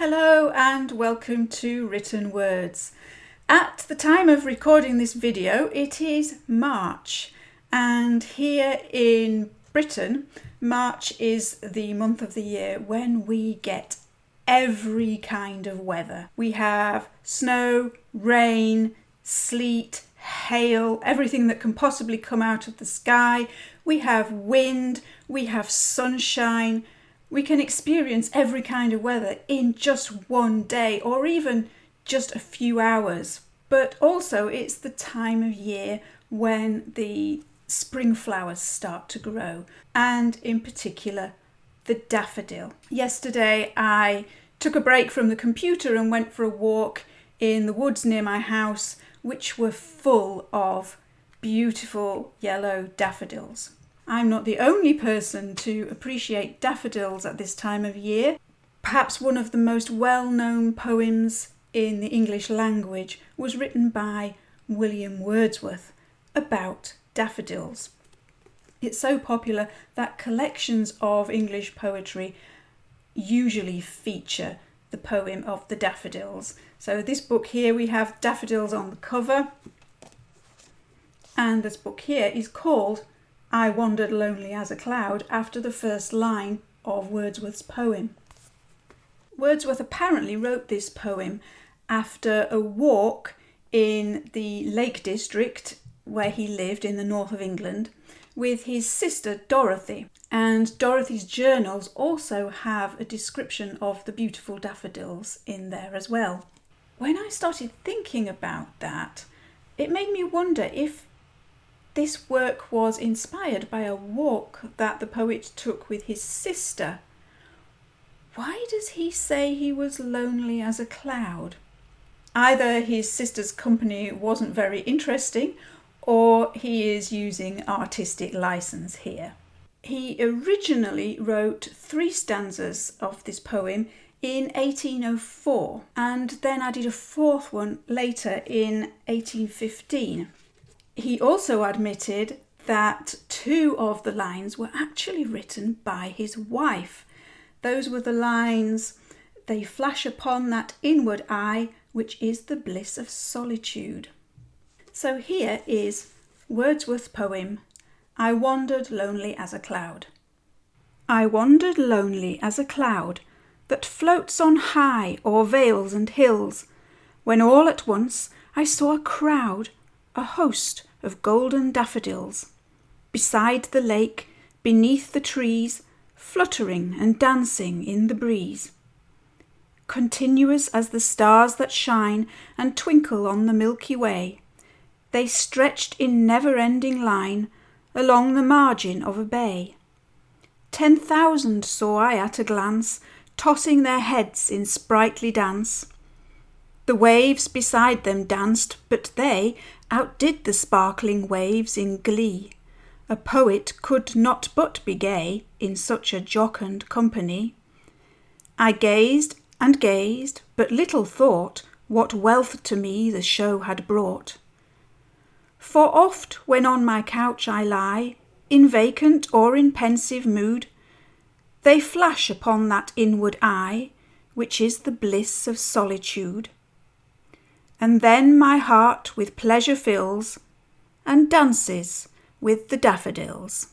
Hello and welcome to Written Words. At the time of recording this video, it is March, and here in Britain, March is the month of the year when we get every kind of weather. We have snow, rain, sleet, hail, everything that can possibly come out of the sky. We have wind, we have sunshine. We can experience every kind of weather in just one day or even just a few hours. But also it's the time of year when the spring flowers start to grow, and in particular the daffodil. Yesterday I took a break from the computer and went for a walk in the woods near my house, which were full of beautiful yellow daffodils. I'm not the only person to appreciate daffodils at this time of year. Perhaps one of the most well-known poems in the English language was written by William Wordsworth about daffodils. It's so popular that collections of English poetry usually feature the poem of the daffodils. So this book here, we have daffodils on the cover, and this book here is called I Wandered Lonely as a Cloud, after the first line of Wordsworth's poem. Wordsworth apparently wrote this poem after a walk in the Lake District where he lived in the north of England with his sister Dorothy. And Dorothy's journals also have a description of the beautiful daffodils in there as well. When I started thinking about that, it made me wonder if this work was inspired by a walk that the poet took with his sister. Why does he say he was lonely as a cloud? Either his sister's company wasn't very interesting, or he is using artistic license here. He originally wrote 3 stanzas of this poem in 1804 and then added a 4th one later in 1815. He also admitted that 2 of the lines were actually written by his wife. Those were the lines, "They flash upon that inward eye, which is the bliss of solitude." So here is Wordsworth's poem, I Wandered Lonely as a Cloud. I wandered lonely as a cloud that floats on high o'er vales and hills, when all at once I saw a crowd, a host of golden daffodils, beside the lake, beneath the trees, fluttering and dancing in the breeze. Continuous as the stars that shine and twinkle on the Milky Way, they stretched in never-ending line along the margin of a bay. 10,000 saw I at a glance, tossing their heads in sprightly dance. The waves beside them danced, but they outdid the sparkling waves in glee. A poet could not but be gay in such a jocund company. I gazed and gazed, but little thought what wealth to me the show had brought. For oft when on my couch I lie, in vacant or in pensive mood, they flash upon that inward eye, which is the bliss of solitude. And then my heart with pleasure fills, and dances with the daffodils.